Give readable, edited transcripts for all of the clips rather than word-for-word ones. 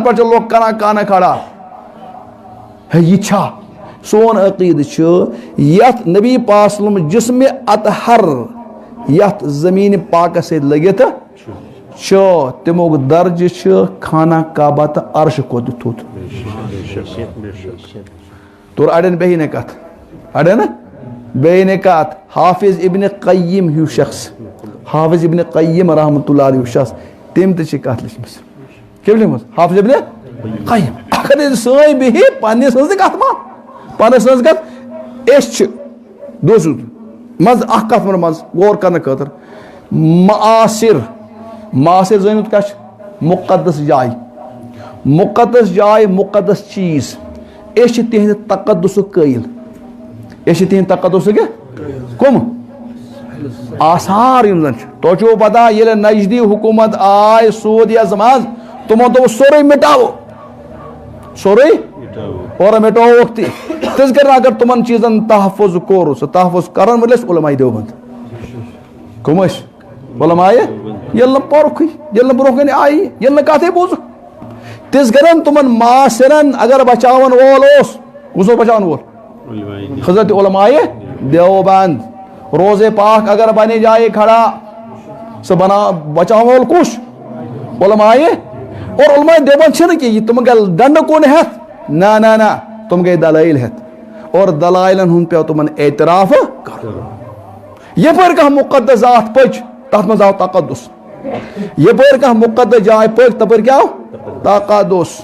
पर लोग करा काना खड़ा है इच्छा सोन अकीद यथ नबी पाक जिसम अतहर यथ जमीन पाक से लगित तमोक दर्ज खाना काबा तो अर्श कोत थुत तो अड़न बेन कत अड़न बेन कत हाफिज इब्न क़य्यिम हूँ शख्स हाफिज इब्न क़य्यिम रहमतुल्लाह अलैहि शख्स तम कत लिखमस क्या लिखमस हाफिज इब्न क़य्यिम अगर सही बिहि पन्ने सज कत मा पन्ने सज कत एश दोस्तों मज कत मज गौर करने खतर मासिर मासिर जन क्या मुक़द्दस जाय मुक़द्दस चीज एश तिहद तक़द्दुस क़ाइल एश तिहद तक़द्दुस क्या कम आसार तो पता ये नजदी हुकूमत आय सूद या समाज तुमो तो सोरे मिटाओ सोरे और मिटाओ तिस कर अगर तुमन चीजन तहफ़ुज़ कोर सह तहफ़ुज़ कर उलमाए देवबंद कम उलमाए ये पर्ख ये ब्रोह आई ये कथे बोज तिस कर तुमन मासरन अगर बचावन वोल वुस बचावन वोल हजरत उलमाए देवबंद रोज़े पाक अगर बने जाए खड़ा सह बना बचावन वोल कुछ उलमाए और उलमाए देवबंद कि तुम गल दंड कौन हेत ना ना ना तुम गए दलाइल हेत और दलाइलन हुन पे तुमन एतराफ कर ये पर कह मुक़द्दस जात पच तथ मज आव तक़द्दुस ये पर कह मुक़द्दस जाय पच तपर क्या तक़द्दुस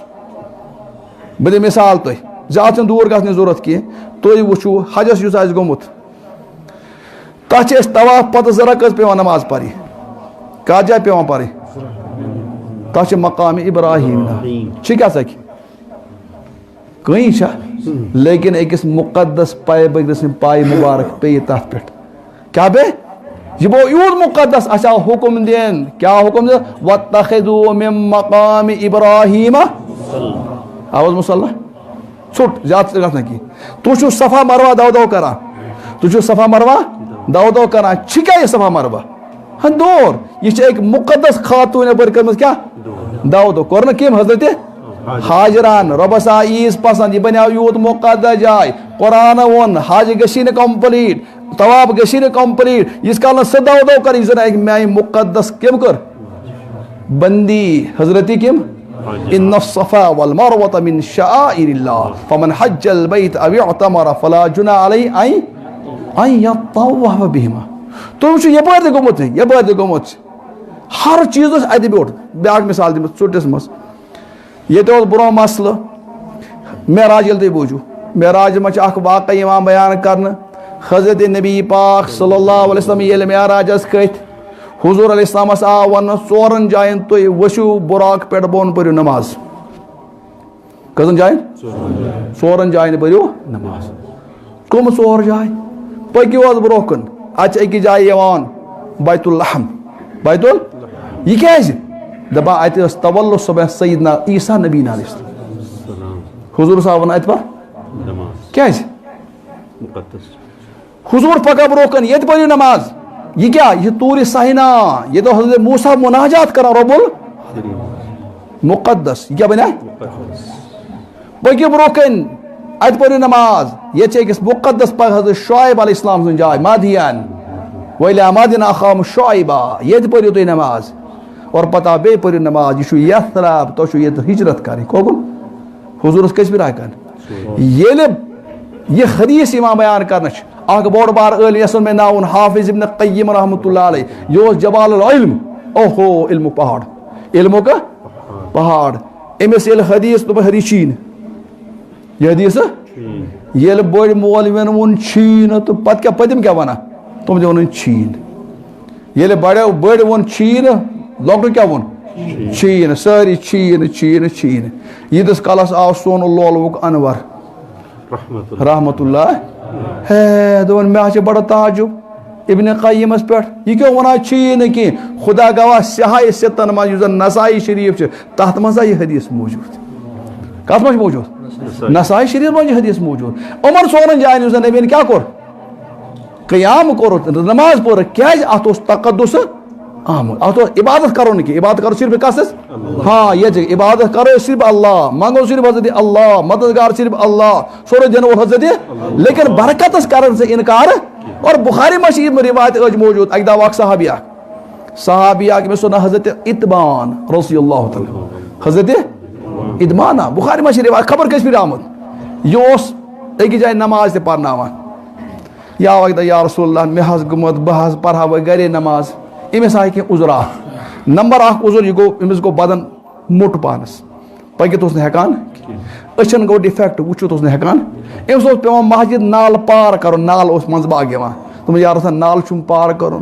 बे मिसाल तुम ज्यादा दूर गने जरूरत की तुम वो हजस युस गोमुत तथ तवाफ पत जरा कज पे नमाज परि कत जाए पे परि तथ मकाम इब्राहिम क्या सक कहीं लेकिन अकिस मुक़द्दस पाए बगरस पाए मुबारक पे तथ पे क्या पे यह गो यूत मुक़द्दस अच्छा हुक्म दिन क्या हुक्म दिन वत्तखिज़ू मिन मकाम इब्राहिम आवाज मुसल्ला छुट ज्यादा गस की तुम सफ़ा मरवा दव दव करा तुम सफ़ा मरवा दव दव करा क्या यह सफ़ा मरवा हाँ दौर यह एक मुक़द्दस खातून पर कर क्या दव दव कर कम हजरत हाजरान रबस ईज पसंद यह बनो यूत मुक़द्दस जाय कुरान वोन हज गशी कंप्लीट तवाफ गशी कंप्लीट इस काल सह दव दव कर मैं मुक़द्दस कम कर बंदी हजरती कम इन्न सफ़ा वल मरवत मिन शआइरिल्लाह फमन हज्जल बैत अव इअतमर फला जुनाह अलैहि अन यतवफ बिहिमा तुम यपर गोमुत हर चीज अत ब्योट ब्या मिसाल दिन चुटिस मज ये ब्रो मसल मेराज ये बूझू मेराज मज वाक़ बयान कर हजरत नबी पाक सल्लल्लाहु अलैहि वसल्लम ये मेराजस कथ हुजूर अलैहिस्सलामस आव वन 4 जायन तुम वसू बुराक पे बोन परो नमाज कजन जायन 4 जायन परो नमाज कम 4 जाय पकि ब्रोकन अत अकि जाय बैतुल लहम बैतुल यह क्या दपा अत तवल्लु सुबह सैयदना ईसा नबी हुजूर साहब अत पर क्या हुजूर पका ब्रोकन ये परो नमाज यह क्या यह तूर साहिना ये तो हजरत मूसा मुनाजात करा रब्बुल मुक़द्दस क्या बना पकि ब्रोकन अत परो नमाज ये अकिस मुक़द्दस पर हजरत शुआइब अलैहिस्सलाम सुन जाय मादियान वैला मादिना अखाहुम शुआइबा ये परो तुम नमाज और पता बे परो नमाज यह यथरब तो ये हिजरत कर कोगुन हुजूर कस भी कर ये हदीस इमाम बयान कर बोड़ बार अल यसन में नाउन हाफिज इब्न क़य्यिम रहमतुल्लाह अलैह यो जबाल इल्म ओहो इल्म पहाड़ इल्मो का पहाड़ अमिस ये हदीस तो हदीस चीन यह हदीस ये बड़ मोल वो छीन तो पत क्या पतिम क्या वना तुम वन छीन ये बड़ वो छीन लॉकडाउन क्या वो छीन सारी छीन छीन छीन ईदस कालस आव सोन लोलवुक अनवर रहमतुल्लाह है दोन मे बड़ा ताजुब इब्न क़य्यिमस पे यह क्यों वन छीन कि खुदा गवाह स्याह सितन मज नसाई शरीफ तथ मज यह हदीस मौजूद कत मज मौजूद नसाई शरीफ मज हदीस मौजूद उमर 4 जायन क्या कोर क़याम कोर नमाज पोर क्या अत तक़द्दुस आमुत अत इबादत करो कि इबादत करो सिर्फ कस हाँ ये जगह इबादत करो सिर्फ अल्लाह मंगो सिर्फ हजरत अल्लाह मददगार सिर्फ अल्लाह सोरे दिन वो हजरत लेकिन बरकत करन से इनकार और बुखारी मशीद में रिवायत आज मौजूद अकदा वाक सहाबिया में सुना हजरत इतबान रज़ियल्लाहु तआला हजरत इतबाना बुखारी मशीद रिवायत खबर कस फिर आमद योस एक जाए नमाज ते परनावान या वक्त या रसूलल्लाह मे हज गुमत बहस पढ़ा गरे नमाज इमें आए कह उजुर नंबर उजुर यह गो अमिस गो बदन मोट पानस पगित हेकान अचन गो डिफेक्ट वुचुत हेकान अमिस पे मस्जिद नाल पार कर नाल मंज बाग तुम यार नाल पार कर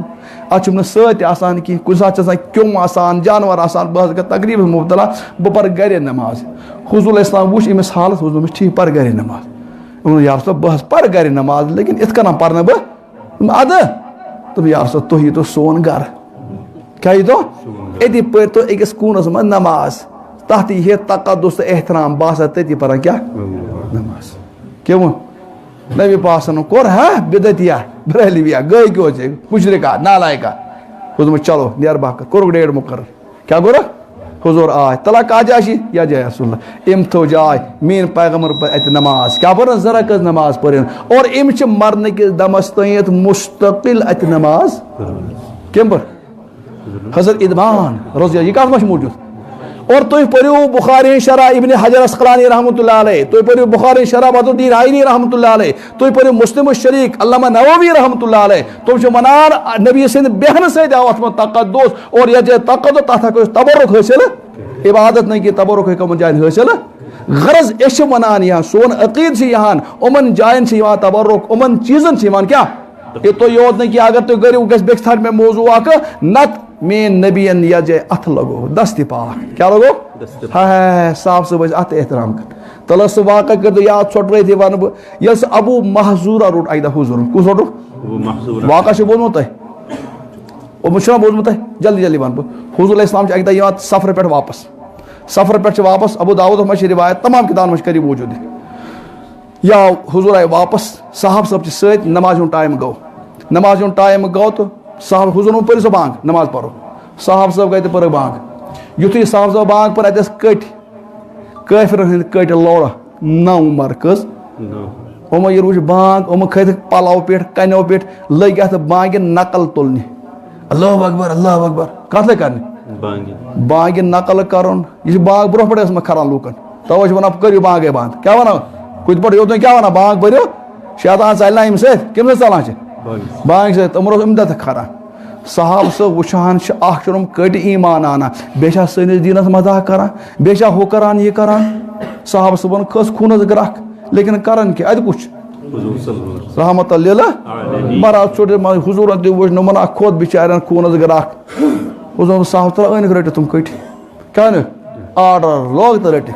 अत सत्यान कह कुछ सात क्यों आसान जानवर आसान बह तकरीब मुबतला बह पर गर नमाज हुजूर इस्लाम वुच अमिस हालत हुजूर ठीक पर गर नमाज यार बह पर गर नमाज लेकिन इत कन पर बह अद तुम यार तुह तो सोन गर क्या ये तो अति पर तो अकिस कूनस मज नमाज तथ ये तकद्दुस तो एहतराम बसा तति पर क्या नमाज क्यों नबी पासन कोर है बिदतिया बरहलिया गई क्यों मुशरिका नालायका हुजूर चलो नेर बाकर कोर डेढ़ मुकर क्या गोर हुजूर आय तला का जाशी या जय रसूलुल्लाह इम थो जाय मीन पैगंबर पर अत नमाज क्या पर जरा कस नमाज पढ़न और इम च मरने के दमस तयत मुस्तकिल अत नमाज कम पर हजरत इदबान रोज़िया ये कत मश मौजूद और तुम पढ़ो बुखारी शरा इब्न हजर अस्कलानी रहमतुल्लाह अलैह तुम पढ़ो बुखारी शरा बदरुद्दीन आईनी रहमतुल्लाह अलैह तुम पढ़ो मुस्लिम शरीक अल्लामा नववी रहमतुल्लाह अलैह तुम मनान नबी सिंध बेहन सत आव अत तकद्दुस और ये तकद्दुस तथ तबरुक हासिल इबादत नहीं कि तबरुक कमन जायन हासिल गरज एश वनान यहाँ सोन अकीद से यहाँ उमन जायन से यहाँ तबरुक उमन चीजन से यहाँ क्या ये तो योत नहीं कि अगर तुम करो गस में मौजू नत मेन नबियन या जय अथ लगो दस्ति पाक क्या लगो है साफ सुबह अत एहतराम कर तल सह वाक़ कर याद छोट थी वन बह ये अबू महजूरा रोट अकदा हुजूर कुस रोट वाक़ बोलमुत तुम बोलमुत जल्दी जल्दी वन बह हुजूर इस्लाम अकदा सफर पे वापस अबू दाऊद मे रिवायत तमाम किताबन मे करी मौजूद या हुजूर आए वापस साहब सब सत नमाज टाइम गो तो साहब हुजूर पर सो बांग नमाज पढ़ो साहब सब गए पर बांग युथु साहब सब बांग पर अतस कट काफिर हंद कट लोड़ 9 मरकज उम ये वुच बांग उम खत पलाव पे कनो पे लग अत बांग नकल तुलने अल्लाह अकबर कत लग कर बांग नकल कर बांग ब्रोह पे खरान लूकन तवे वन करो बांगे बंद क्या वन कुछ पढ़ यो क्या वन बांग भरो शैतान चल अम सम चलान बांग से तमो इमदत खरान साहब सो वुचान अम कट ईमान आना बेशा सनिस दीनस मजाक करान बेशा हु करान ये करान साहब सबन खस खूनस ग्राख लेकिन करन के अद कुछ रहमत बरा छोट हुजूर वो नमन खोद बिचार खूनस ग्राख हुजूर साहब तला अन रट तुम कट क्या आर्डर लोग तो रट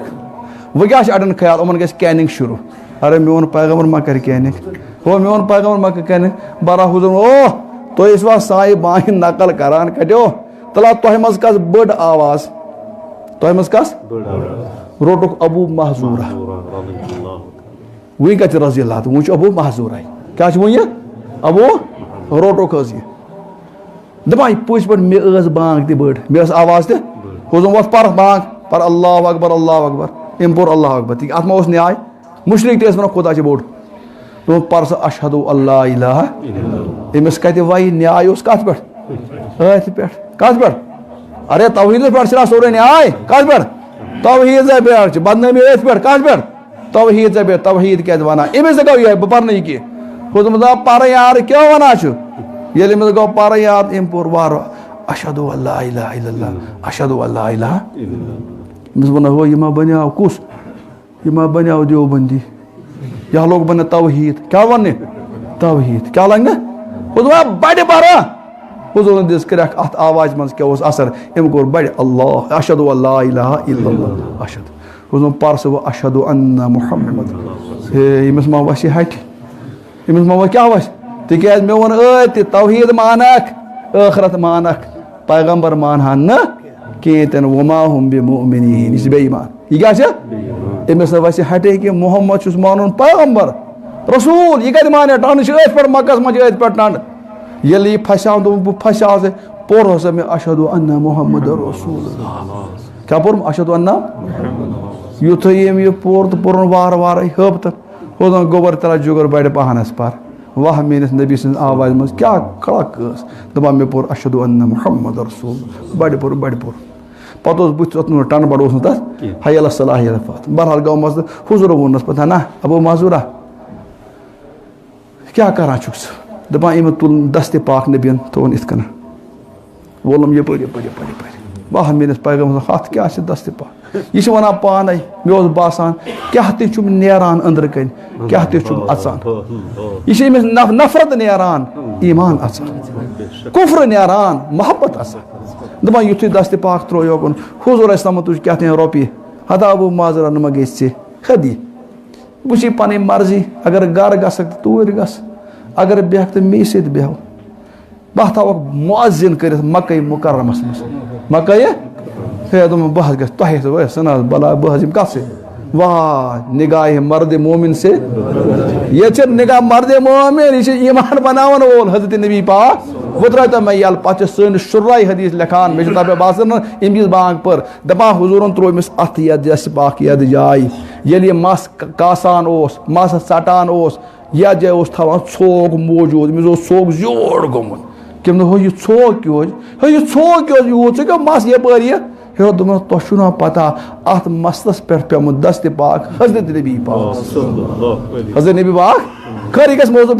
वह क्या अड़न ख्याल उमन गस कैनिंग शुरू अरे मोन पैगंबर मा कर कैनिंग हो मोन पैगंबर मा कैनिंग बरा हुजूर ओ तो इस बात साई बांग नकल करान कटो तला तह मज कस बड़ आवाज तह मज कस रोटुक अबू महजूरा वही कत रजी अल्लाह वो अबू महजूरा क्या वो अबू रोटुक ये दपा पुज पे मे बांग त बड़ मे आवाज त हुजूर पर बांग पर अल्लाह अकबर इम पोर अल्लाह अकबर अत मा न्याय मुशरिक वन खुदा बोड़ तुम पर अशहदु अल्ला इलाहा अमिस कत वही न्याय कत पे कत पे अरे तौहीद पे सोरे न्याय कत पे तौहीद पे बदनामी अथ पे कत पे तौहीद पे तौहीद क्या वन अमिस गो ये बह पर खुद पर यार क्या वन ये गो पर यार अम पोर वार अशहदु अल्ला इलाहा इल्लल्लाह अशहदु अल्ला इलाहा अमिस वन हो यह बनो कुस यह बनो देवबंदी यह लोग बन तौहीद क्या वन तौहीद क्या लगे खुद बड़े बारा हुजूर दिस कर अत आवाज मज क्या असर अम कोर बड़े अल्लाह अशहदु अल्ला इलाहा इल्लल्लाह अशहद हुजूर पर सो अशहदु अन्ना मुहम्मद अमिस मा वस हट अमिस मा क्या वस तिक मे वन तौहीद मानक आखरत मानक पैगंबर मान न कहें वमा हम बिमुमिनीन यह बेईमान यह क्या अमिस वस हटे कि मोहम्मद मान पैगंबर रसूल यह कत मान टन पे मकस मज पे टन ये फसा दोप बह फसा पोर हसा में अशहदु अन्ना मुहम्मद रसूलुल्लाह क्या पोर अशहदु अन्ना युथ ये पोर तो पोर वार वार हब तो गोबर तला जुगर बड़ पहानस पर वाह मेनिस नबी सज आवाज मज क्या कड़क दपा मे पोर अशहदु अन्ना मुहम्मद रसूल बड़ पोर पत बुत टन बड़ तथ हयल सलाहियत बहरहाल गो मज हुजूर वोनस पता ना अबो माजूरा क्या करा दपा इम तुल दस्ते पाक नबियन तोन इत कन वोलम ये वाह मेनिस पैगम्बर हथ क्या दस्ते पाक यह वन पान मे बासान क्या तुम नेरान अंदर कन क्या तुम अचान यह नफरत नेरान ईमान अचान कुफ्र नेरान मोहब्बत अचान दपा युथ दस्ते पाक त्रो योकुन हुजूर इस्लाम तुझ क्या रोपये हदा अबू माजरा नमा गई चे खदी वह पन मर्जी अगर गर गस तूर गस अगर बेहक तो मे सत बेह बह थवक मुअज्जिन कर मक्के मुकर्रमस मक्के हे तुम बह गह सना बला बह कत से वाह निगाह मर्द मोमिन से ये निगाह मर्द मोमिन यह ईमान बनावन वोल हजरत नबी पाक वो त्रो मे यल पे सन शुर्राई हदीस लिखान मे तबे बासन अमिस बांग पर दपा हुजूरन त्रोमिस अथ यद पाक यद जाय ये मस कासान मस सटान या जाय थवान छोक मौजूद अमिस सोक जोड़ गोमुत कम हो यह छोक क्यों यह छोक क्यों यूत क्या मस यपर हे दोन तुम पता अत मसलस पे पेमुत दस्ते पाक हजरत नबी पाक कर यह मौजूद